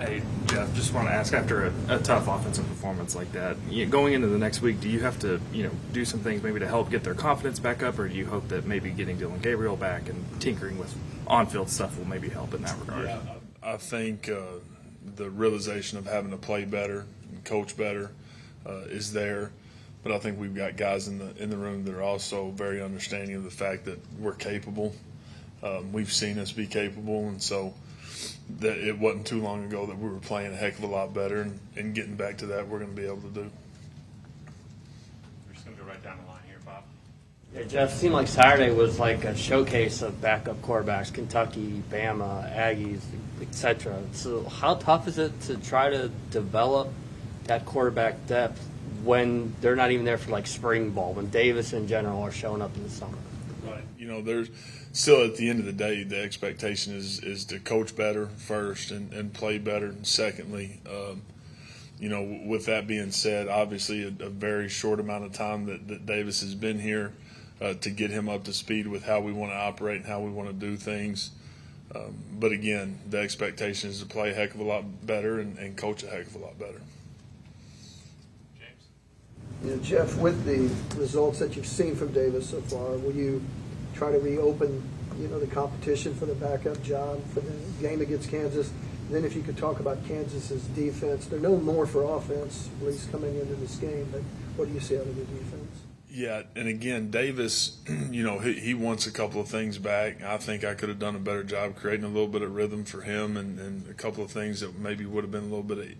Hey, Jeff, just want to ask, after a tough offensive performance like that, going into the next week, do you have to, do some things maybe to help get their confidence back up, or do you hope that maybe getting Dylan Gabriel back and tinkering with on-field stuff will maybe help in that regard? Yeah, I think the realization of having to play better and coach better is there, but I think we've got guys in the room that are also very understanding of the fact that we're capable. We've seen us be capable, and so that it wasn't too long ago that we were playing a heck of a lot better, and getting back to that we're going to be able to do. We're just going to go right down the line here, Bob. Yeah, Jeff, it seemed like Saturday was like a showcase of backup quarterbacks, Kentucky, Bama, Aggies, etc. So how tough is it to try to develop that quarterback depth when they're not even there for like spring ball, when Davis in general are showing up in the summer? Right. There's still, at the end of the day, the expectation is to coach better first and play better. And secondly, with that being said, obviously a very short amount of time that Davis has been here to get him up to speed with how we want to operate and how we want to do things. But again, the expectation is to play a heck of a lot better and coach a heck of a lot better. James? Jeff, with the results that you've seen from Davis so far, will you try to reopen, the competition for the backup job for the game against Kansas? And then if you could talk about Kansas's defense, they're known more for offense, at least coming into this game, but what do you see out of the defense? Yeah, and again, Davis, he wants a couple of things back. I think I could have done a better job creating a little bit of rhythm for him and a couple of things that maybe would have been a little bit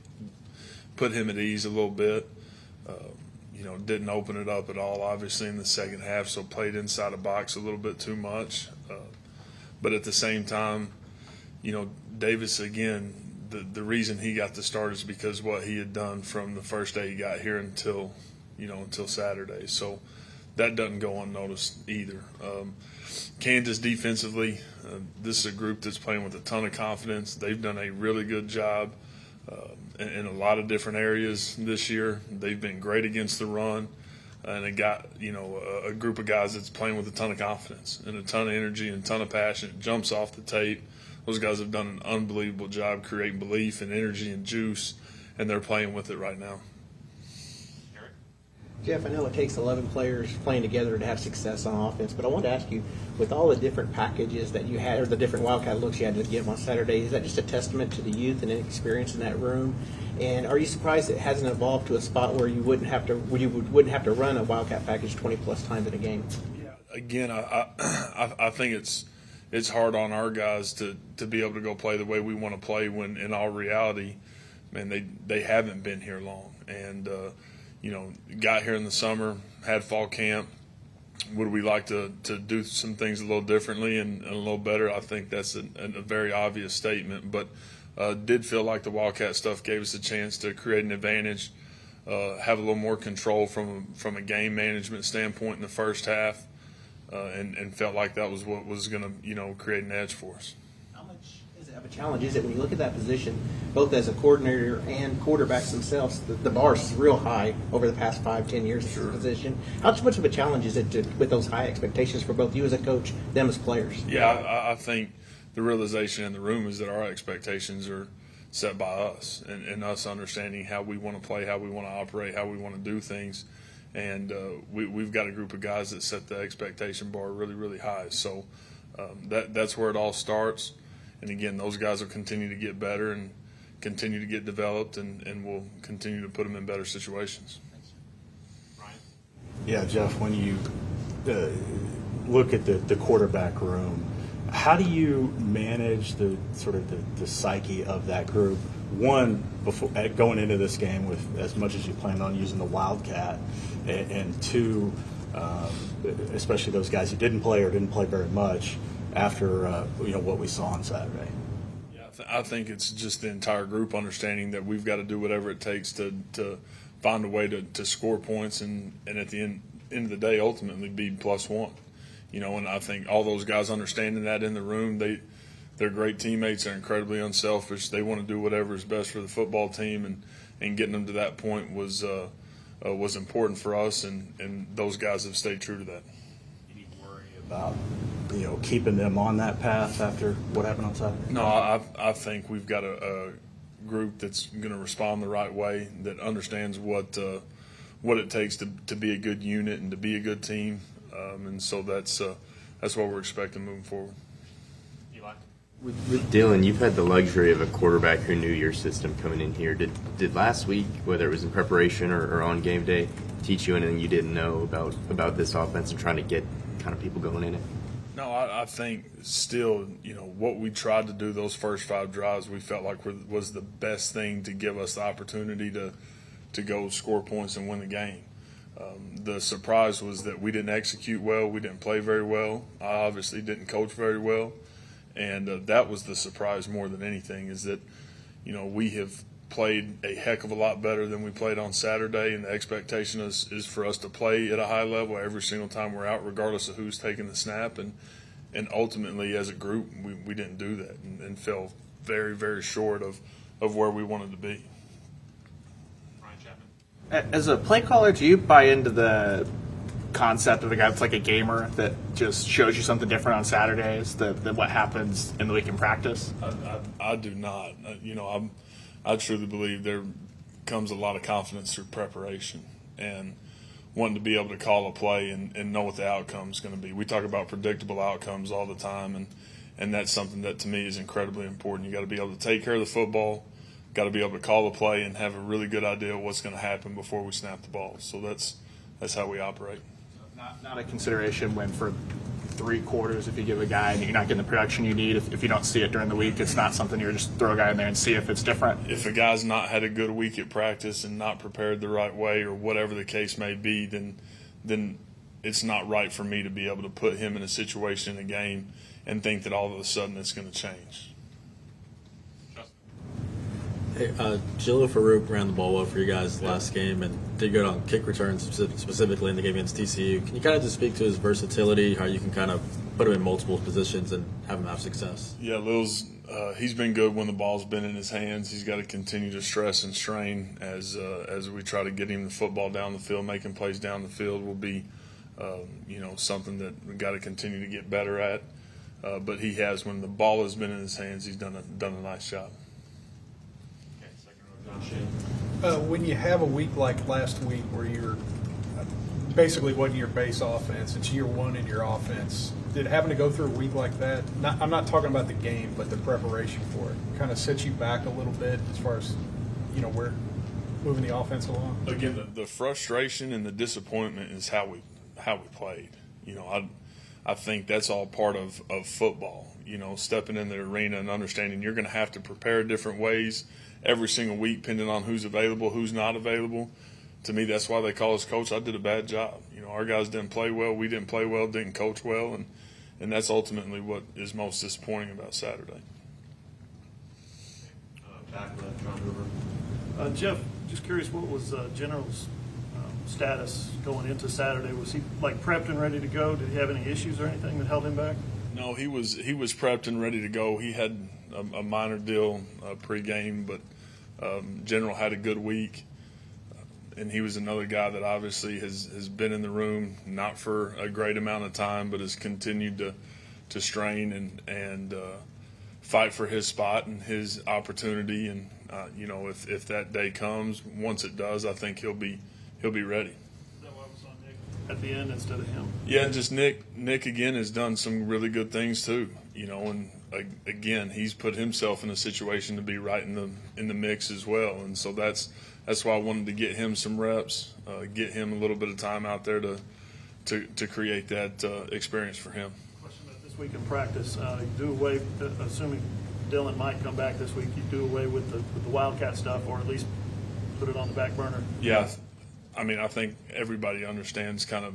put him at ease a little bit. Didn't open it up at all, obviously, in the second half, so played inside a box a little bit too much. But at the same time, Davis, again, the reason he got the start is because what he had done from the first day he got here until Saturday. So that doesn't go unnoticed either. Kansas defensively, this is a group that's playing with a ton of confidence. They've done a really good job in a lot of different areas this year. They've been great against the run, and they got a group of guys that's playing with a ton of confidence and a ton of energy and a ton of passion. It jumps off the tape. Those guys have done an unbelievable job creating belief and energy and juice, and they're playing with it right now. Jeff, I know it takes 11 players playing together to have success on offense, but I wanted to ask you, with all the different packages that you had, or the different Wildcat looks you had to give on Saturday, is that just a testament to the youth and experience in that room? And are you surprised it hasn't evolved to a spot where you wouldn't have to run a Wildcat package 20-plus times in a game? Yeah, again, I think it's hard on our guys to be able to go play the way we want to play when, in all reality, man, they haven't been here long. And got here in the summer, had fall camp. Would we like to do some things a little differently and a little better? I think that's a very obvious statement, but did feel like the Wildcat stuff gave us a chance to create an advantage, have a little more control from a game management standpoint in the first half, and felt like that was what was going to create an edge for us. How much of a challenge is it when you look at that position, both as a coordinator and quarterbacks themselves? The bar is real high over the past 5-10 years in this position. How much of a challenge is it with those high expectations for both you as a coach, them as players? Yeah, I think the realization in the room is that our expectations are set by us and us understanding how we want to play, how we want to operate, how we want to do things. And we've got a group of guys that set the expectation bar really, really high. So that's where it all starts. And, again, those guys will continue to get better and continue to get developed, and we'll continue to put them in better situations. Ryan? Yeah, Jeff, when you look at the quarterback room, how do you manage the sort of the psyche of that group? One, before going into this game with as much as you planned on using the Wildcat, and two, especially those guys who didn't play or didn't play very much after what we saw on Saturday. Yeah, I think it's just the entire group understanding that we've got to do whatever it takes to find a way to score points and at the end of the day ultimately be +1. And I think all those guys understanding that in the room, they're great teammates. They're incredibly unselfish. They want to do whatever is best for the football team, and getting them to that point was important for us, and those guys have stayed true to that. You need to worry about keeping them on that path after what happened on Saturday? No, I think we've got a group that's going to respond the right way, that understands what it takes to be a good unit and to be a good team, and so that's what we're expecting moving forward. Eli? With Dylan, you've had the luxury of a quarterback who knew your system coming in here. Did last week, whether it was in preparation or on game day, teach you anything you didn't know about this offense and trying to get kind of people going in it? No, I think still, what we tried to do those first 5 drives, we felt like was the best thing to give us the opportunity to go score points and win the game. The surprise was that we didn't execute well. We didn't play very well. I obviously didn't coach very well. And that was the surprise more than anything, is that, we have played a heck of a lot better than we played on Saturday, and the expectation is for us to play at a high level every single time we're out, regardless of who's taking the snap. And ultimately, as a group, we didn't do that and fell very, very short of where we wanted to be. Ryan Chapman? As a play caller, do you buy into the concept of a guy that's like a gamer that just shows you something different on Saturdays than what happens in the week in practice? I do not. I truly believe there comes a lot of confidence through preparation and wanting to be able to call a play and know what the outcome is going to be. We talk about predictable outcomes all the time, and that's something that to me is incredibly important. You got to be able to take care of the football, got to be able to call the play and have a really good idea of what's going to happen before we snap the ball. So that's how we operate. Not a consideration when for 3 quarters, if you give a guy and you're not getting the production you need, if you don't see it during the week, it's not something you're just throw a guy in there and see if it's different. If a guy's not had a good week at practice and not prepared the right way or whatever the case may be, then it's not right for me to be able to put him in a situation in a game and think that all of a sudden it's going to change. Hey, Jalil Farouk ran the ball well for you guys last game and did good on kick returns, specifically in the game against TCU. Can you kind of just speak to his versatility, how you can kind of put him in multiple positions and have him have success? Yeah, Lil's he's been good when the ball's been in his hands. He's got to continue to stress and strain as we try to get him the football down the field. Making plays down the field will be something that we've got to continue to get better at. But he has, when the ball has been in his hands, he's done a nice job. When you have a week like last week where you're basically wasn't your base offense, it's year 1 in your offense, did having to go through a week like that, I'm not talking about the game, but the preparation for it, kind of set you back a little bit as far as, where moving the offense along? Again, the frustration and the disappointment is how we played. I think that's all part of football, stepping in the arena and understanding you're going to have to prepare different ways every single week, depending on who's available, who's not available. To me, that's why they call us coach. I did a bad job. Our guys didn't play well. We didn't play well, didn't coach well, and that's ultimately what is most disappointing about Saturday. Back left, John Hoover. Jeff, just curious, what was General's status going into Saturday? Was he prepped and ready to go? Did he have any issues or anything that held him back? No, he was prepped and ready to go. He had a minor deal pregame, but General had a good week, and he was another guy that obviously has been in the room, not for a great amount of time, but has continued to strain and fight for his spot and his opportunity. And if that day comes, once it does, I think he'll be ready. Is that why it was on Nick at the end instead of him? Yeah, and just Nick again has done some really good things too. And again, he's put himself in a situation to be right in the mix as well, and so that's why I wanted to get him some reps, get him a little bit of time out there to create that experience for him. Question about this week in practice. You do away, assuming Dylan might come back this week, you do away with the wildcat stuff, or at least put it on the back burner. Yeah, I mean, I think everybody understands kind of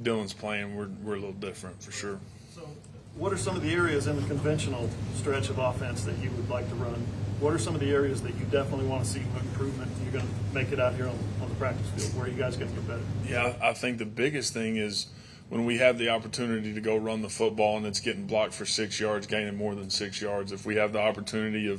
Dylan's playing. We're a little different for sure. So, what are some of the areas in the conventional stretch of offense that you would like to run? What are some of the areas that you definitely want to see improvement? You're going to make it out here on the practice field. Where are you guys going to get better? Yeah, I think the biggest thing is when we have the opportunity to go run the football and it's getting blocked for 6 yards, gaining more than 6 yards. If we have the opportunity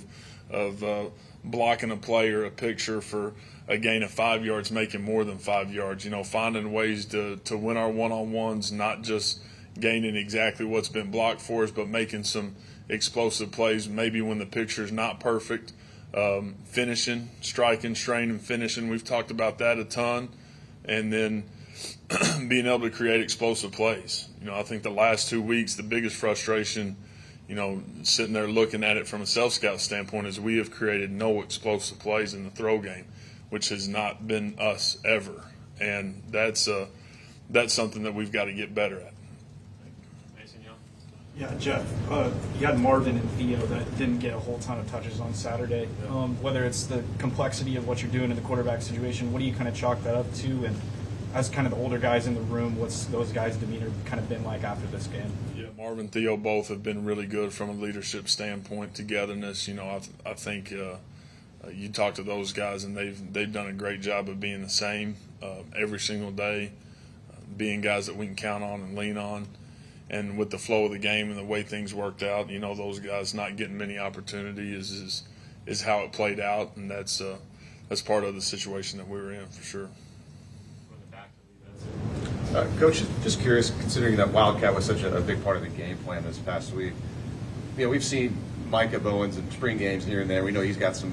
of blocking a play or a picture for a gain of 5 yards, making more than 5 yards, finding ways to win our one-on-ones, not just gaining exactly what's been blocked for us, but making some explosive plays, maybe when the picture's not perfect, finishing, striking, straining, finishing. We've talked about that a ton. And then being able to create explosive plays. I think the last 2 weeks, the biggest frustration, sitting there looking at it from a self-scout standpoint, is we have created no explosive plays in the throw game, which has not been us ever. And that's something that we've got to get better at. Mason Young. Yeah, Jeff, you had Marvin and Theo that didn't get a whole ton of touches on Saturday. Whether it's the complexity of what you're doing in the quarterback situation, what do you kind of chalk that up to? And as kind of the older guys in the room, what's those guys' demeanor kind of been like after this game? Yeah, Marvin, Theo both have been really good from a leadership standpoint, togetherness. I think you talk to those guys, and they've done a great job of being the same every single day, being guys that we can count on and lean on. And with the flow of the game and the way things worked out, those guys not getting many opportunities is how it played out, and that's part of the situation that we were in for sure. Coach, just curious, considering that Wildcat was such a big part of the game plan this past week, we've seen Micah Bowens in spring games here and there. We know he's got some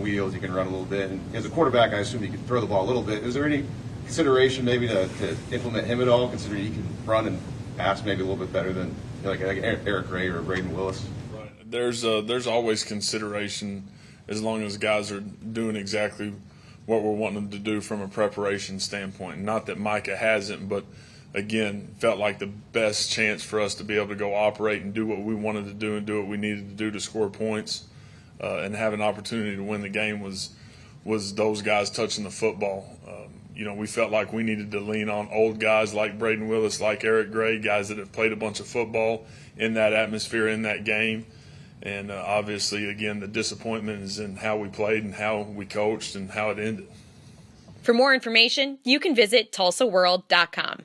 wheels, he can run a little bit. And as a quarterback, I assume he can throw the ball a little bit. Is there any consideration maybe to implement him at all, considering he can run and pass maybe a little bit better than like Eric Gray or Braden Willis? Right. There's always consideration as long as guys are doing exactly what we're wanting them to do from a preparation standpoint. Not that Micah hasn't, but again, felt like the best chance for us to be able to go operate and do what we wanted to do and do what we needed to do to score points and have an opportunity to win the game was those guys touching the football. We felt like we needed to lean on old guys like Braden Willis, like Eric Gray, guys that have played a bunch of football in that atmosphere, in that game. And obviously, again, the disappointment is in how we played and how we coached and how it ended. For more information, you can visit TulsaWorld.com.